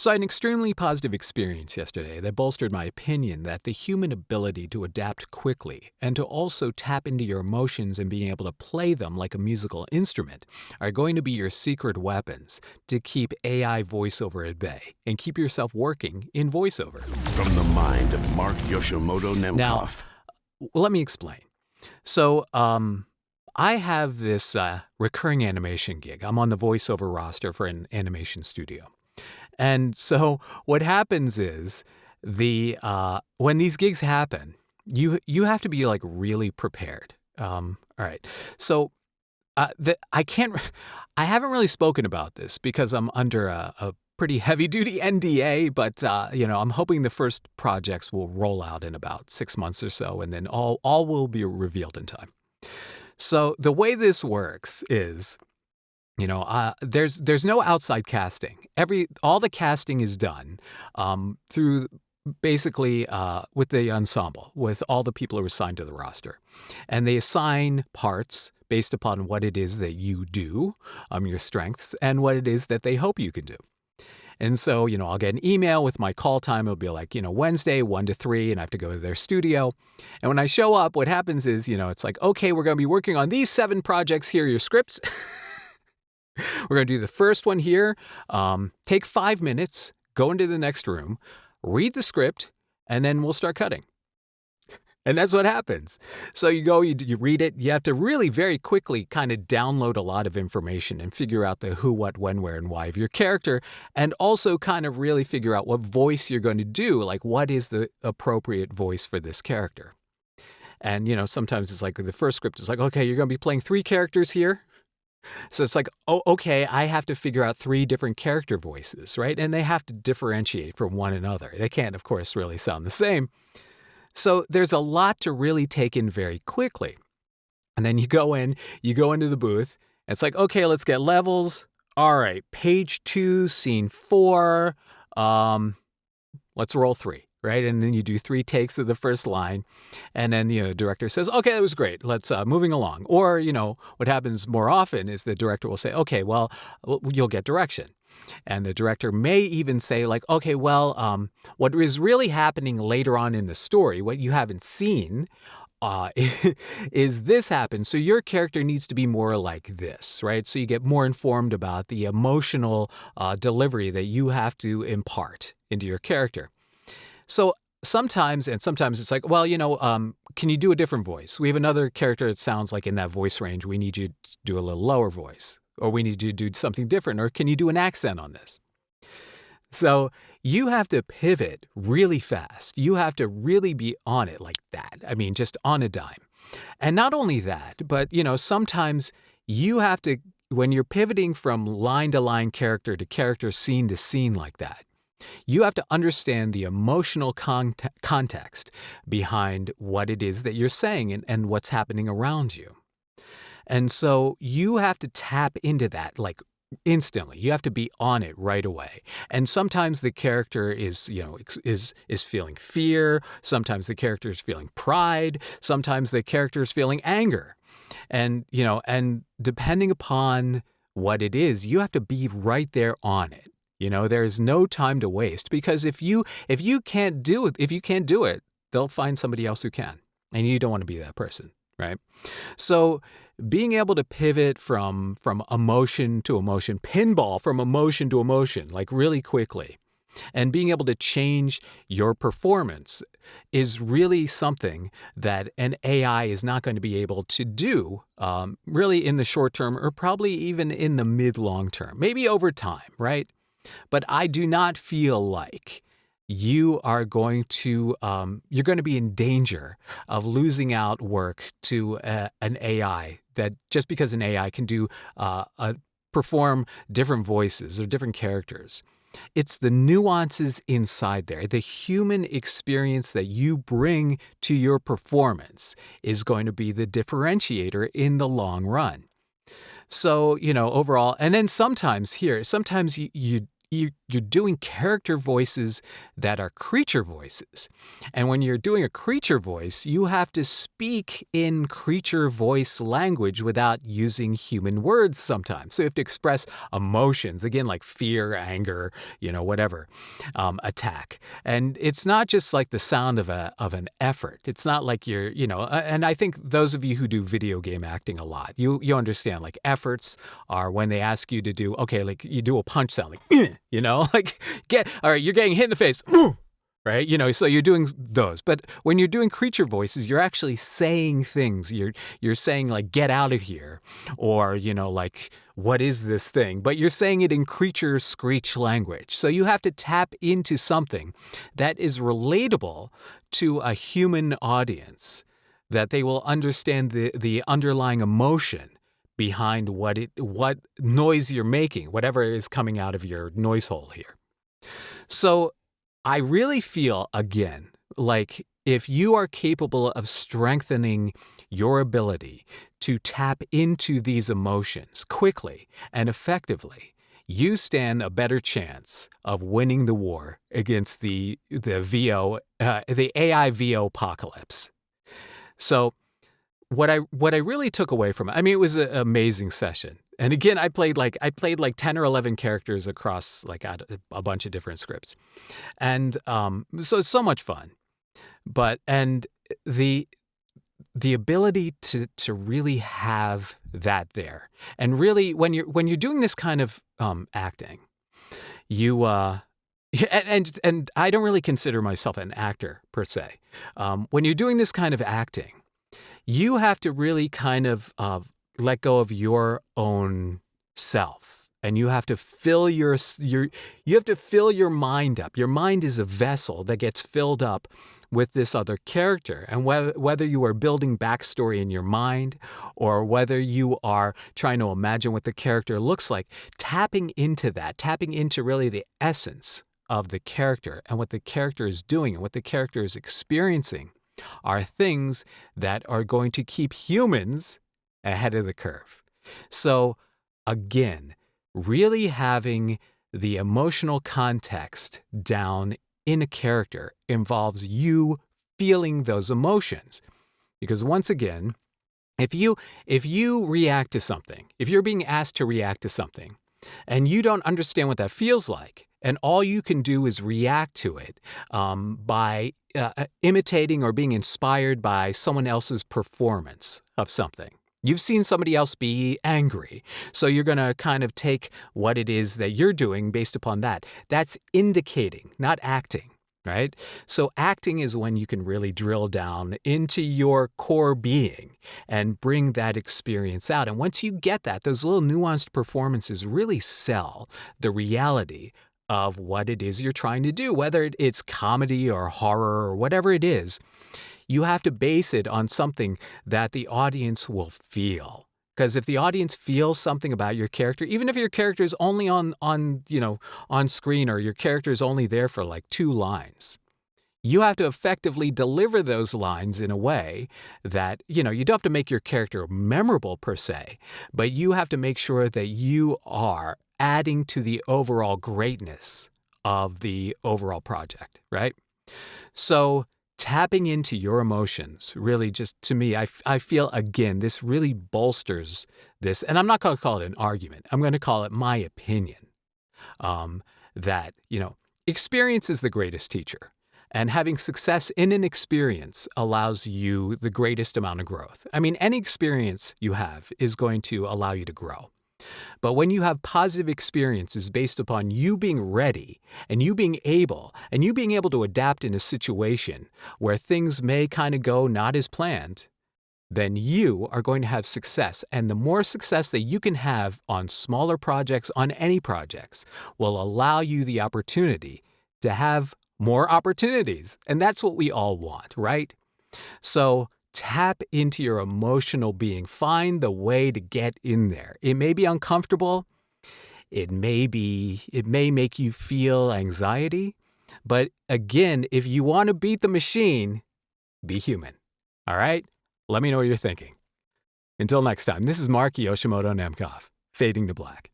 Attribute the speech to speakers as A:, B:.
A: So I had an extremely positive experience yesterday that bolstered my opinion that the human ability to adapt quickly and to also tap into your emotions and being able to play them like a musical instrument are going to be your secret weapons to keep AI voiceover at bay and keep yourself working in voiceover.
B: From the mind of Mark Yoshimoto
A: Now,
B: Nemcoff.
A: let me explain. So, I have this recurring animation gig. I'm on the voiceover roster for an animation studio. And so what happens is when these gigs happen, you have to be like really prepared. All right. So I haven't really spoken about this because I'm under a pretty heavy duty NDA, but I'm hoping the first projects will roll out in about 6 months or so, and then all will be revealed in time. So the way this works is, there's no outside casting. All the casting is done through basically with the ensemble, with all the people who are assigned to the roster, and they assign parts based upon what it is that you do, your strengths, and what it is that they hope you can do. And so, I'll get an email with my call time. It'll be like, Wednesday, 1 to 3, and I have to go to their studio. And when I show up, what happens is, it's like, okay, we're going to be working on these 7 projects. Here are your scripts. We're going to do the first one here. Take 5 minutes, go into the next room, read the script, and then we'll start cutting. And that's what happens. So you go, you read it. You have to really very quickly kind of download a lot of information and figure out the who, what, when, where, and why of your character, and also kind of really figure out what voice you're going to do, like what is the appropriate voice for this character. And, sometimes it's like the first script is like, okay, you're going to be playing 3 characters here. So it's like, oh, okay, I have to figure out 3 different character voices, right? And they have to differentiate from one another. They can't, of course, really sound the same. So there's a lot to really take in very quickly. And then you go into the booth, and it's like, okay, let's get levels. All right, page 2, scene 4. Let's roll 3. Right. And then you do 3 takes of the first line. And then, the director says, OK, that was great. Let's moving along. Or, what happens more often is the director will say, OK, well, you'll get direction. And the director may even say like, OK, well, what is really happening later on in the story, what you haven't seen is this happens. So your character needs to be more like this. Right. So you get more informed about the emotional delivery that you have to impart into your character. So sometimes it's like, well, can you do a different voice? We have another character that sounds like in that voice range. We need you to do a little lower voice, or we need you to do something different, or can you do an accent on this? So you have to pivot really fast. You have to really be on it like that. I mean, just on a dime. And not only that, but, sometimes you have to, when you're pivoting from line to line, character to character, scene to scene like that, you have to understand the emotional context behind what it is that you're saying and what's happening around you. And so you have to tap into that like instantly. You have to be on it right away. And sometimes the character is feeling fear. Sometimes the character is feeling pride. Sometimes the character is feeling anger. And, and depending upon what it is, you have to be right there on it. There's no time to waste, because if you can't do it, they'll find somebody else who can. And you don't want to be that person, right? So being able to pivot from emotion to emotion, pinball from emotion to emotion, like really quickly, and being able to change your performance is really something that an AI is not going to be able to do really in the short term, or probably even in the mid-long term, maybe over time, right? But I do not feel like you are going to you're going to be in danger of losing out work to an AI, that just because an AI can do perform different voices or different characters. It's the nuances inside there. The human experience that you bring to your performance is going to be the differentiator in the long run. So, overall, and then sometimes you you're doing character voices that are creature voices. And when you're doing a creature voice, you have to speak in creature voice language without using human words sometimes. So you have to express emotions, again, like fear, anger, whatever, attack. And it's not just like the sound of an effort. It's not like and I think those of you who do video game acting a lot, you understand, like, efforts are when they ask you to do, okay, like you do a punch sound, like, like, all right, you're getting hit in the face, right? So you're doing those. But when you're doing creature voices, you're actually saying things. You're saying, like, get out of here, or, like, what is this thing? But you're saying it in creature screech language. So you have to tap into something that is relatable to a human audience, that they will understand the underlying emotion behind what noise you're making, whatever is coming out of your noise hole here. So I really feel, again, like if you are capable of strengthening your ability to tap into these emotions quickly and effectively, you stand a better chance of winning the war against the AI VO apocalypse. So what I really took away from it, I mean, it was an amazing session. And again, I played like 10 or 11 characters across like a bunch of different scripts. And so it's so much fun. And the ability to really have that there, and really when you're doing this kind of acting, you and I don't really consider myself an actor per se. When you're doing this kind of acting, you have to really kind of let go of your own self, and you have to fill you have to fill your mind up. Your mind is a vessel that gets filled up with this other character. And whether you are building backstory in your mind, or whether you are trying to imagine what the character looks like, tapping into really the essence of the character and what the character is doing and what the character is experiencing are things that are going to keep humans ahead of the curve. So again, really having the emotional context down in a character involves you feeling those emotions. Because once again, if you react to something, if you're being asked to react to something and you don't understand what that feels like, and all you can do is react to it by imitating or being inspired by someone else's performance of something. You've seen somebody else be angry, so you're going to kind of take what it is that you're doing based upon that. That's indicating, not acting, right? So acting is when you can really drill down into your core being and bring that experience out. And once you get that, those little nuanced performances really sell the reality of what it is you're trying to do, whether it's comedy or horror or whatever it is. You have to base it on something that the audience will feel. Because if the audience feels something about your character, even if your character is only on screen, or your character is only there for like 2 lines, you have to effectively deliver those lines in a way that, you don't have to make your character memorable per se, but you have to make sure that you are adding to the overall greatness of the overall project, right? So tapping into your emotions really, just to me, I feel, again, this really bolsters this. And I'm not going to call it an argument. I'm going to call it my opinion, that, experience is the greatest teacher. And having success in an experience allows you the greatest amount of growth. I mean, any experience you have is going to allow you to grow. But when you have positive experiences based upon you being ready and you being able to adapt in a situation where things may kind of go not as planned, then you are going to have success. And the more success that you can have on smaller projects, on any projects, will allow you the opportunity to have more opportunities. And that's what we all want, right? So tap into your emotional being. Find the way to get in there. It may be uncomfortable. It may make you feel anxiety. But again, if you want to beat the machine, be human. All right? Let me know what you're thinking. Until next time, this is Mark Yoshimoto Nemkov, fading to black.